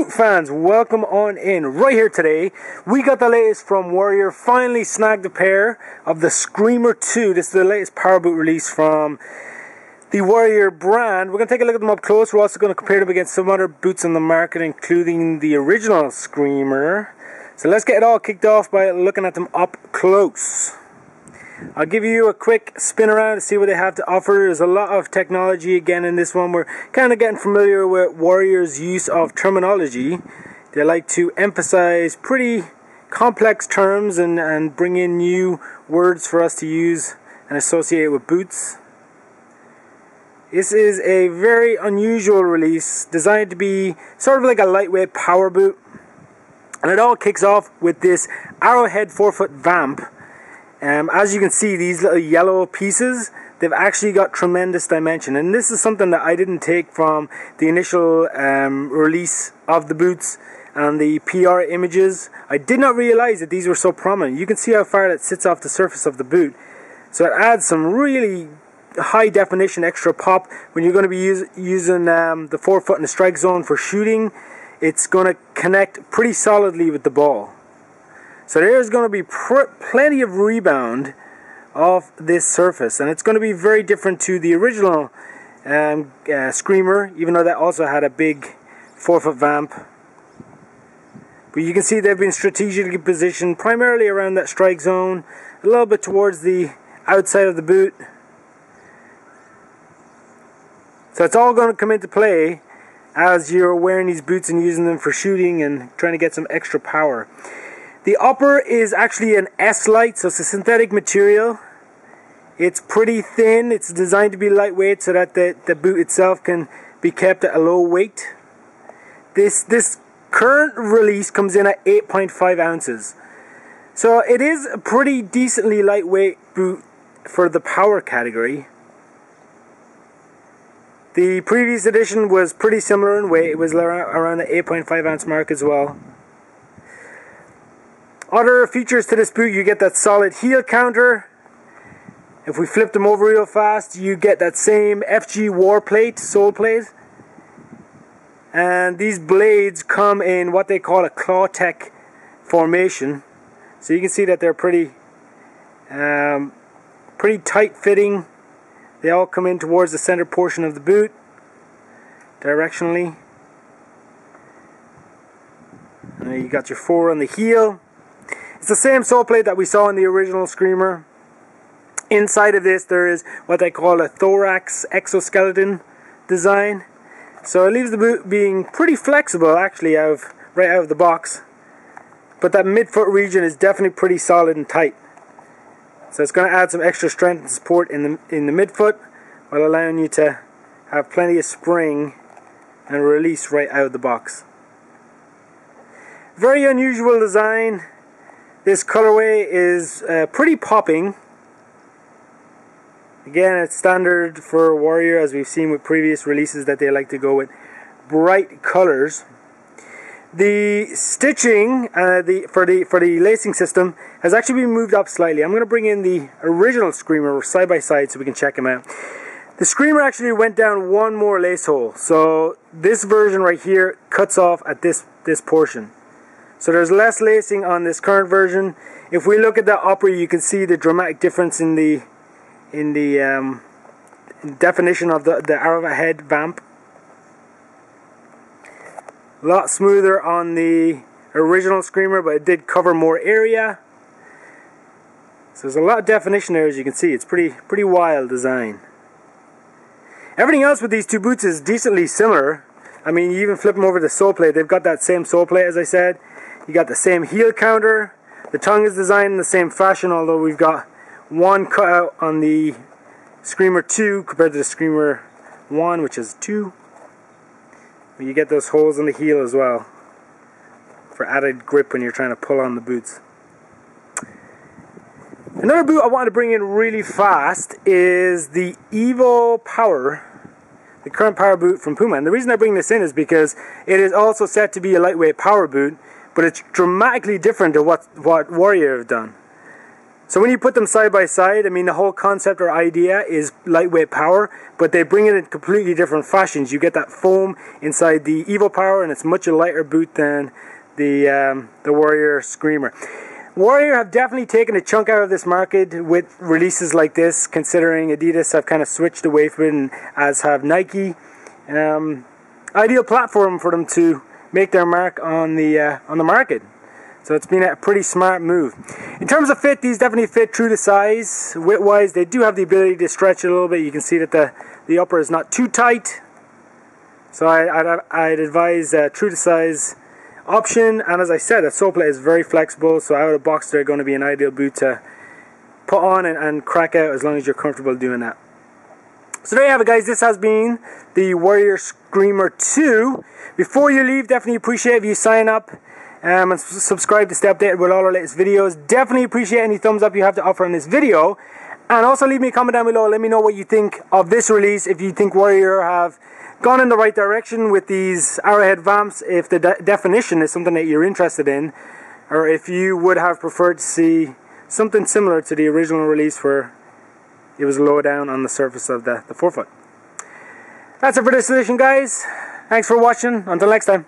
Boot fans, welcome on in. Right here today, we got the latest from Warrior. Finally snagged a pair of the Skreamer II. This is the latest power boot release from the Warrior brand. We're going to take a look at them up close. We're also going to compare them against some other boots on the market, including the original Skreamer. So let's get it all kicked off by looking at them up close. I'll give you a quick spin around to see what they have to offer. There's a lot of technology again in this one. We're kind of getting familiar with Warrior's use of terminology. They like to emphasize pretty complex terms and bring in new words for us to use and associate with boots. This is a very unusual release, designed to be sort of like a lightweight power boot. And it all kicks off with this Arrowhead 4-foot vamp. As you can see, these little yellow pieces, they've actually got tremendous dimension. And this is something that I didn't take from the initial release of the boots and the PR images. I did not realize that these were so prominent. You can see how far that sits off the surface of the boot. So it adds some really high definition extra pop when you're going to be using the forefoot in the strike zone for shooting. It's going to connect pretty solidly with the ball. So there's going to be plenty of rebound off this surface, and it's going to be very different to the original Skreamer, even though that also had a big 4-foot vamp. But you can see they've been strategically positioned primarily around that strike zone, a little bit towards the outside of the boot. So it's all going to come into play as you're wearing these boots and using them for shooting and trying to get some extra power. The upper is actually an S-Lite, so it's a synthetic material. It's pretty thin. It's designed to be lightweight so that the boot itself can be kept at a low weight. This current release comes in at 8.5 ounces. So it is a pretty decently lightweight boot for the power category. The previous edition was pretty similar in weight. It was around the 8.5 ounce mark as well. Other features to this boot, you get that solid heel counter. If we flip them over real fast, you get that same FG war plate, sole plate. And these blades come in what they call a claw tech formation. So you can see that they're pretty tight fitting. They all come in towards the center portion of the boot, directionally. And you got your 4 on the heel. It's the same sole plate that we saw in the original Skreamer. Inside of this there is what they call a thorax exoskeleton design. So it leaves the boot being pretty flexible actually right out of the box. But that midfoot region is definitely pretty solid and tight. So it's going to add some extra strength and support in the midfoot while allowing you to have plenty of spring and release right out of the box. Very unusual design. This colorway is pretty popping. Again, it's standard for Warrior, as we've seen with previous releases, that they like to go with bright colors. The stitching for the lacing system has actually been moved up slightly. I'm going to bring in the original Skreamer side by side so we can check them out. The Skreamer actually went down one more lace hole, so this version right here cuts off at this portion. So there's less lacing on this current version. If we look at the upper, you can see the dramatic difference in the definition of the Arrowhead vamp. A lot smoother on the original Skreamer, but it did cover more area. So there's a lot of definition there, as you can see. It's pretty wild design. Everything else with these two boots is decently similar. I mean, you even flip them over the sole plate. They've got that same sole plate, as I said. You got the same heel counter. The tongue is designed in the same fashion, although we've got one cutout on the Skreamer II compared to the Skreamer I, which is 2. But you get those holes in the heel as well for added grip when you're trying to pull on the boots. Another boot I want to bring in really fast is the Evo Power, the current power boot from Puma. And the reason I bring this in is because it is also set to be a lightweight power boot, but it's dramatically different to what Warrior have done. So when you put them side by side, I mean, the whole concept or idea is lightweight power, but they bring it in completely different fashions. You get that foam inside the Evo Power, and it's much a lighter boot than the Warrior Skreamer. Warrior have definitely taken a chunk out of this market with releases like this, considering Adidas have kind of switched away from it, and as have Nike. Ideal platform for them to make their mark on the market. So it's been a pretty smart move. In terms of fit, these definitely fit true to size. Width-wise, they do have the ability to stretch it a little bit. You can see that the upper is not too tight. So I'd advise a true to size option. And as I said, the sole plate is very flexible. So out of the box, they're going to be an ideal boot to put on and crack out as long as you're comfortable doing that. So there you have it, guys. This has been the Warrior Skreamer II. Before you leave, definitely appreciate if you sign up and subscribe to stay updated with all our latest videos. Definitely appreciate any thumbs up you have to offer on this video. And also leave me a comment down below. Let me know what you think of this release. If you think Warrior have gone in the right direction with these Arrowhead vamps. If the definition is something that you're interested in. Or if you would have preferred to see something similar to the original release where it was low down on the surface of the forefoot. That's it for this edition, guys. Thanks for watching. Until next time.